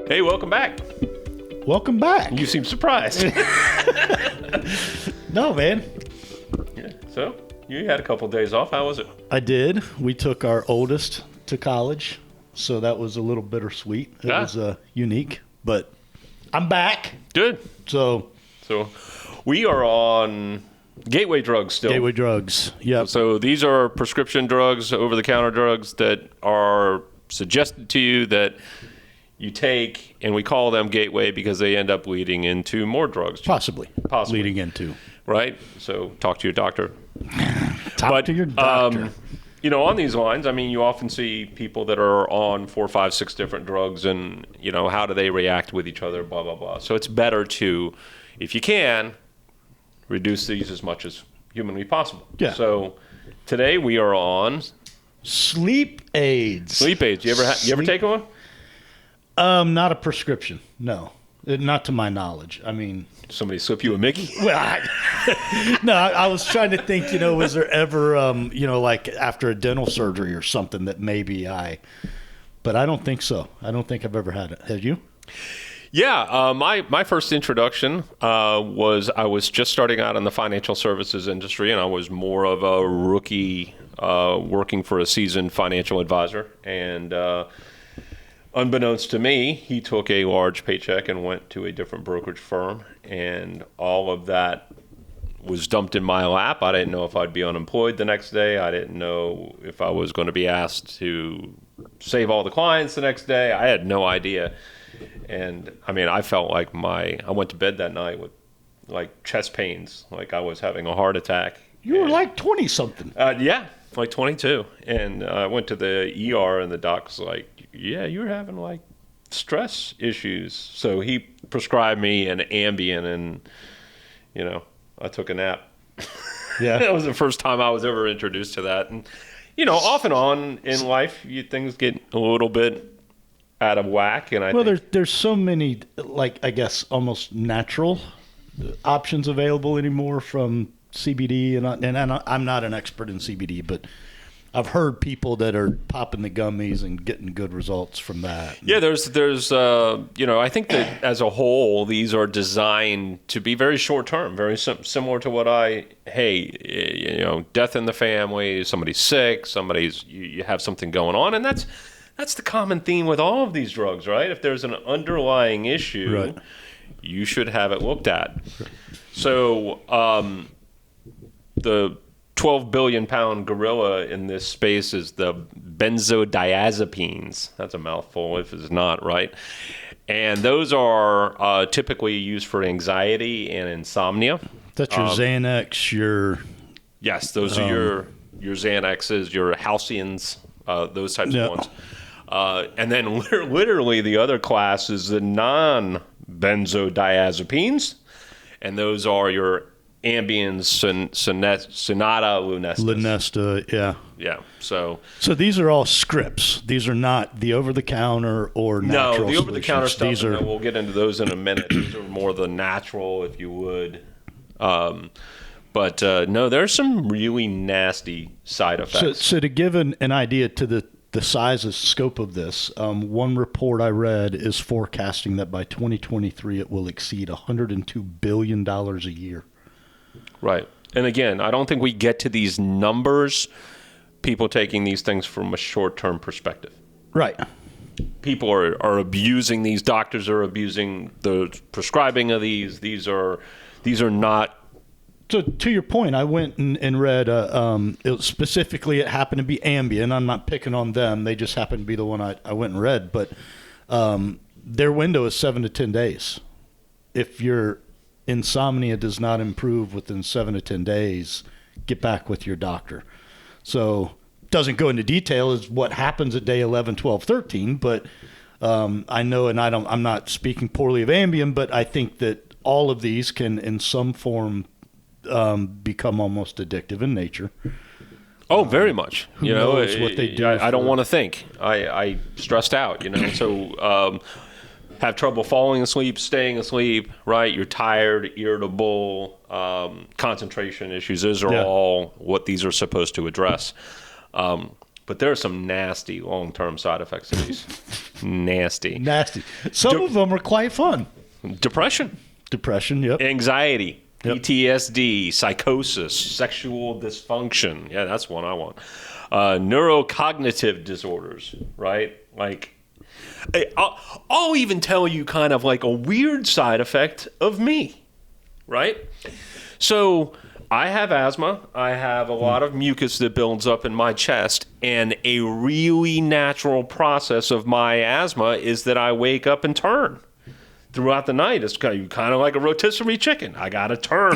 Hey, welcome back. Welcome back. You seem surprised. No, man. Yeah. So, you had a couple of days off. How was it? I did. We took our oldest to college, so that was a little bittersweet. It was unique, but I'm back. Good. So we are on gateway drugs still. gateway drugs. Yep. So these are prescription drugs, over-the-counter drugs that are suggested to you that you take, and we call them gateway because they end up leading into more drugs. Possibly. Possibly. Leading into. Right? So talk to your doctor. Talk to your doctor. On these lines, I mean, you often see people that are on 4, 5, 6 different drugs and, how do they react with each other, blah, blah, blah. So it's better to, if you can, reduce these as much as humanly possible. Yeah. So today we are on Sleep aids. sleep aids. You ever take one? Not a prescription. No. Not to my knowledge. I mean, Somebody slip you a Mickey? well, I was trying to think, was there ever, like after a dental surgery or something that maybe but I don't think so. I don't think I've ever had it. Have you? Yeah, my first introduction was I was just starting out in the financial services industry, and I was more of a rookie working for a seasoned financial advisor. And unbeknownst to me, he took a large paycheck and went to a different brokerage firm, and all of that was dumped in my lap. I didn't know if I'd be unemployed the next day. I didn't know if I was going to be asked to save all the clients the next day. I had no idea. And I mean, I felt like I went to bed that night with like chest pains, like I was having a heart attack. You were like 20 something. Yeah, like 22. And I went to the ER and the doc was like, yeah, you're having like stress issues. So he prescribed me an Ambien and, I took a nap. Yeah. That was the first time I was ever introduced to that. And, off and on in life, things get a little bit out of whack. And there's so many, like, I guess, almost natural options available anymore from CBD. And I'm not an expert in CBD, but I've heard people that are popping the gummies and getting good results from that. Yeah, there's I think that as a whole, these are designed to be very short term, very similar to what death in the family, somebody's sick, you have something going on, and that's the common theme with all of these drugs, right? If there's an underlying issue, right, you should have it looked at. Right. So the 12 billion pound gorilla in this space is the benzodiazepines. That's a mouthful if it's not, right? And those are typically used for anxiety and insomnia. That's your Xanax, Yes, those are your Xanaxes, your Halcyons, those types of ones. And then literally the other class is the non-benzodiazepines, and those are your Ambien, Sonata, Lunesta, yeah. Yeah, so these are all scripts. These are not the over-the-counter or natural No, the over-the-counter stuff, these are... we'll get into those in a minute. These are more the natural, if you would. But there's some really nasty side effects. So to give an idea to the size and scope of this, one report I read is forecasting that by 2023 it will exceed $102 billion a year. Right. And again, I don't think we get to these numbers, people taking these things from a short-term perspective. Right. People are abusing these. Doctors are abusing the prescribing of these. These are not. So to your point, I went and read, specifically it happened to be Ambien. I'm not picking on them. They just happened to be the one I went and read. But their window is 7 to 10 days. If your insomnia does not improve within 7 to 10 days, get back with your doctor. So doesn't go into detail as what happens at day 11, 12, 13. But I know, and I'm not speaking poorly of Ambien, but I think that all of these can in some form become almost addictive in nature. Oh, very much. Who knows what they do? I don't want to think. I stressed out, So have trouble falling asleep, staying asleep, right? You're tired, irritable, concentration issues. Those are all what these are supposed to address. But there are some nasty long-term side effects of these. nasty. Nasty. Some of them are quite fun. Depression. Depression, yep. Anxiety. Yep. PTSD, psychosis, sexual dysfunction. Yeah, that's one I want. Neurocognitive disorders, right? Like, I'll even tell you kind of like a weird side effect of me, right? So I have asthma. I have a lot of mucus that builds up in my chest, and a really natural process of my asthma is that I wake up and turn. Throughout the night, it's kind of like a rotisserie chicken. I got to turn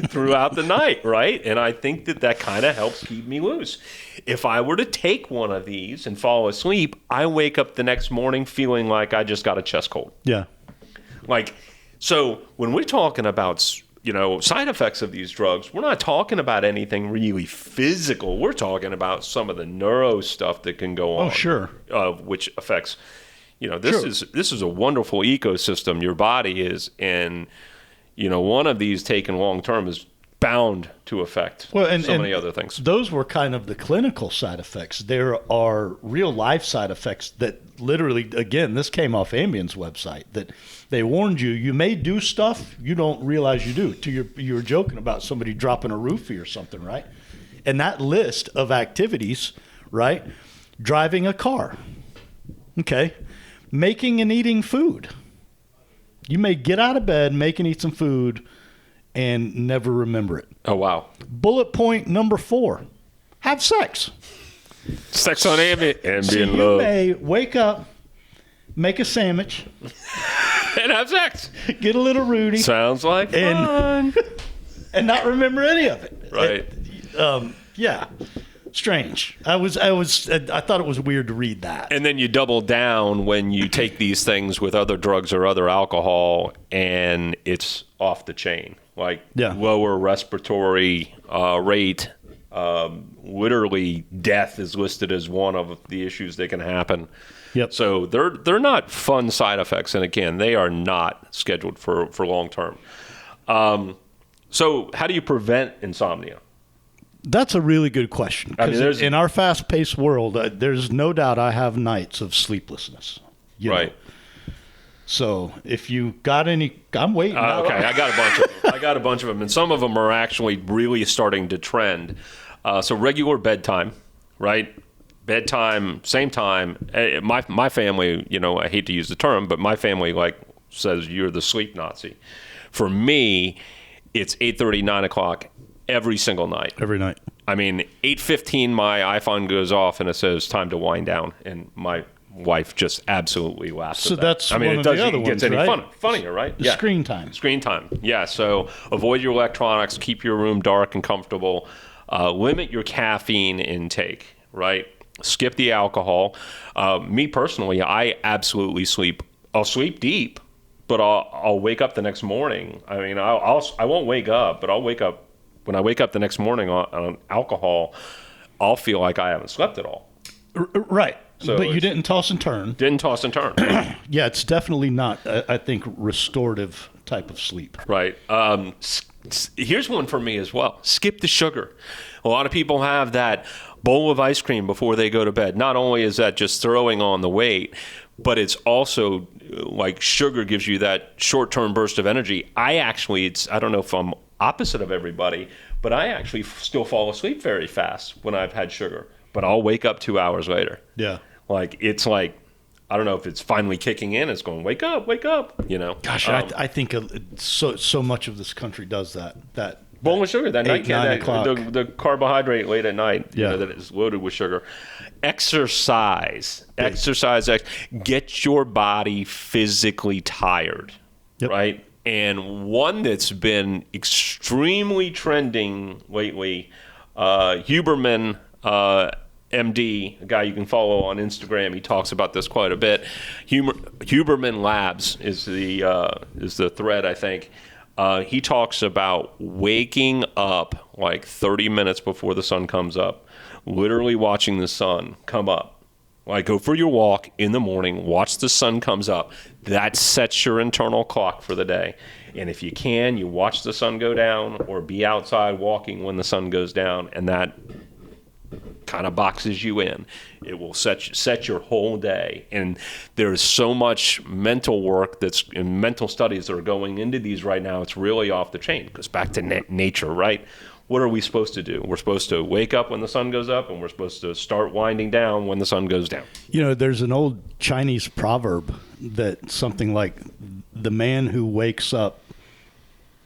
throughout the night, right? And I think that kind of helps keep me loose. If I were to take one of these and fall asleep, I wake up the next morning feeling like I just got a chest cold. Yeah. Like, so when we're talking about, side effects of these drugs, we're not talking about anything really physical. We're talking about some of the neuro stuff that can go on. Oh, sure. Which affects... this is a wonderful ecosystem your body is, and one of these taken long term is bound to affect so many other things. Those were kind of the clinical side effects. There are real life side effects that literally, again, this came off Ambien's website, that they warned you may do stuff you don't realize you do. You were joking about somebody dropping a roofie or something, right? And that list of activities, right? Driving a car. Okay. Making and eating food. You may get out of bed, make and eat some food, and never remember it. Oh, wow. Bullet point number 4, have sex. Sex on Ambien So love. you may wake up, make a sandwich, and have sex. get a little Rudy. Sounds like fun. And not remember any of it. Right. Yeah. Strange. I thought it was weird to read that. And then you double down when you take these things with other drugs or other alcohol, and it's off the chain. Like lower respiratory rate. Literally, death is listed as one of the issues that can happen. Yep. So they're not fun side effects, and again, they are not scheduled for long term. So how do you prevent insomnia? That's a really good question. Because in our fast-paced world, there's no doubt I have nights of sleeplessness. Right. So if you got any, I'm waiting. Okay, I got a bunch of them. And some of them are actually really starting to trend. So regular bedtime, right? Bedtime, same time. My family, I hate to use the term, but my family says you're the sleep Nazi. For me, it's 8:30, 9 o'clock. Every single night. Every night. I mean, 8:15, my iPhone goes off and it says time to wind down, and my wife just absolutely laughs. So at that. that's one of the other ones, gets any right? funnier, right? The screen time. Screen time. Yeah. So avoid your electronics. Keep your room dark and comfortable. Limit your caffeine intake. Right. Skip the alcohol. Me personally, I absolutely sleep. I'll sleep deep, but I'll wake up the next morning. I mean, I won't wake up, but I'll wake up. When I wake up the next morning on alcohol, I'll feel like I haven't slept at all. Right. So but you didn't toss and turn. Didn't toss and turn. Yeah, it's definitely not, I think, restorative type of sleep. Right. Here's one for me as well. Skip the sugar. A lot of people have that bowl of ice cream before they go to bed. Not only is that just throwing on the weight, but it's also like sugar gives you that short-term burst of energy. I don't know if I'm opposite of everybody, but I actually still fall asleep very fast when I've had sugar, but I'll wake up 2 hours later. Yeah. It's like, I don't know if it's finally kicking in. It's going, wake up, Gosh, I think so much of this country does that bowl of sugar, that 8, 9 o'clock. The carbohydrate late at night, yeah. That is loaded with sugar. Exercise. Get your body physically tired, yep. Right? And one that's been extremely trending lately, Huberman, MD, a guy you can follow on Instagram, he talks about this quite a bit. Huberman Labs is the thread, I think. He talks about waking up like 30 minutes before the sun comes up, literally watching the sun come up. Like, go for your walk in the morning, watch the sun comes up. That sets your internal clock for the day. And if you can, you watch the sun go down or be outside walking when the sun goes down, and that kind of boxes you in. It will set your whole day. And there's so much mental work that's in mental studies that are going into these right now. It's really off the chain. It goes back to nature, right? What are we supposed to do? We're supposed to wake up when the sun goes up, and we're supposed to start winding down when the sun goes down. You know, there's an old Chinese proverb that something like, the man who wakes up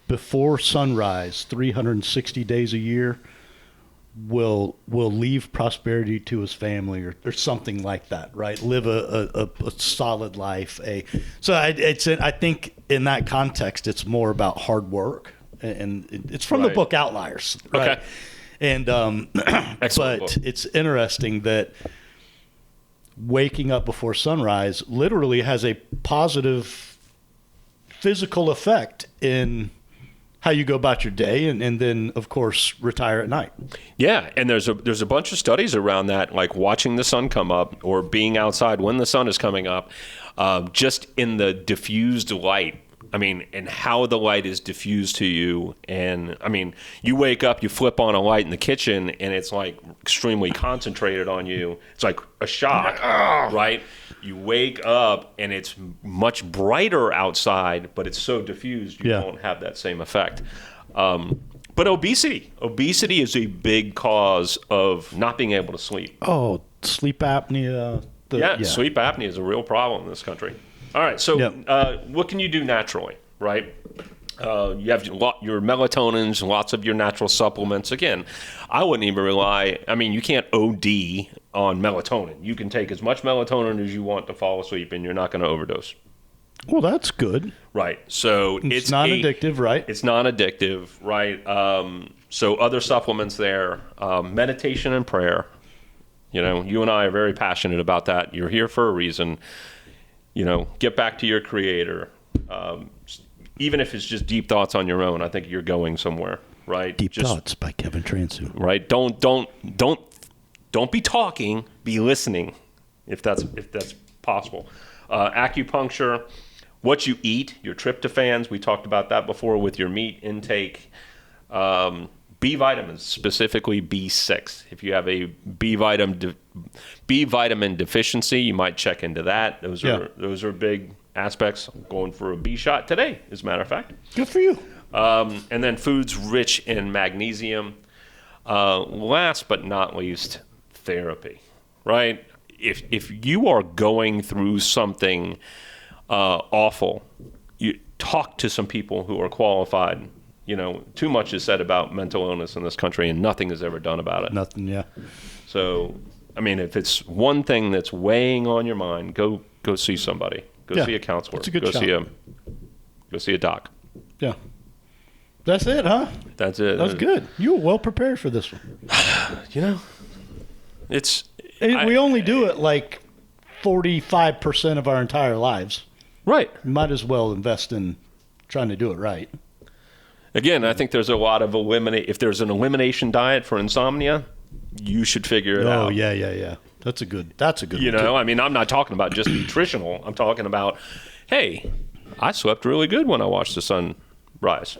before sunrise 360 days a year will leave prosperity to his family, or something like that, right? Live a solid life. I think in that context, it's more about hard work, and it's from the book Outliers, right? Okay. And but book. It's interesting that waking up before sunrise literally has a positive physical effect in how you go about your day, and then of course retire at night. Yeah, and there's a bunch of studies around that, like watching the sun come up or being outside when the sun is coming up, just in the diffused light. I mean, and how the light is diffused to you. And I mean, you wake up, you flip on a light in the kitchen, and it's like extremely concentrated on you. It's like a shock, right? You wake up and it's much brighter outside, but it's so diffused you won't have that same effect. But obesity is a big cause of not being able to sleep. Oh, sleep apnea. Sleep apnea is a real problem in this country. All right, so what can you do naturally, right? You have your melatonins, lots of your natural supplements. Again, I wouldn't even rely. I mean, you can't OD on melatonin. You can take as much melatonin as you want to fall asleep, and you're not going to overdose. Well, that's good. Right. So it's non-addictive, right? It's non-addictive, right? So other supplements there, meditation and prayer. You know, you and I are very passionate about that. You're here for a reason. You know, get back to your creator. Even if it's just deep thoughts on your own, I think you're going somewhere, right? Deep Thoughts by Kevin Transu. Right. Don't be talking, be listening, if that's possible. Acupuncture, what you eat, your tryptophans. We talked about that before with your meat intake. B vitamins, specifically B6. If you have a B vitamin deficiency, you might check into that. Those are big aspects. I'm going for a B shot today, as a matter of fact. Good for you. And then foods rich in magnesium. Last but not least, therapy, right? If you are going through something awful, you talk to some people who are qualified. You know, too much is said about mental illness in this country, and nothing is ever done about it. Nothing, yeah. So, I mean, if it's one thing that's weighing on your mind, go see somebody. Go see a counselor. It's a good go see a doc. Yeah. That's it, huh? That's it. That's good. You were well prepared for this one. You know, we only do it like 45% of our entire lives. Right. Might as well invest in trying to do it right. Again, I think there's a lot of if there's an elimination diet for insomnia, you should figure it out. Oh, yeah. That's a good You know, I mean, I'm not talking about just nutritional. I'm talking about, hey, I slept really good when I watched the sun rise.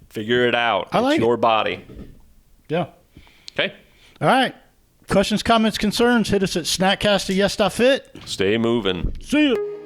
Figure it out. It's your body. Yeah. Okay. All right. Questions, comments, concerns, hit us at snackcast@yes.fit. Stay moving. See you.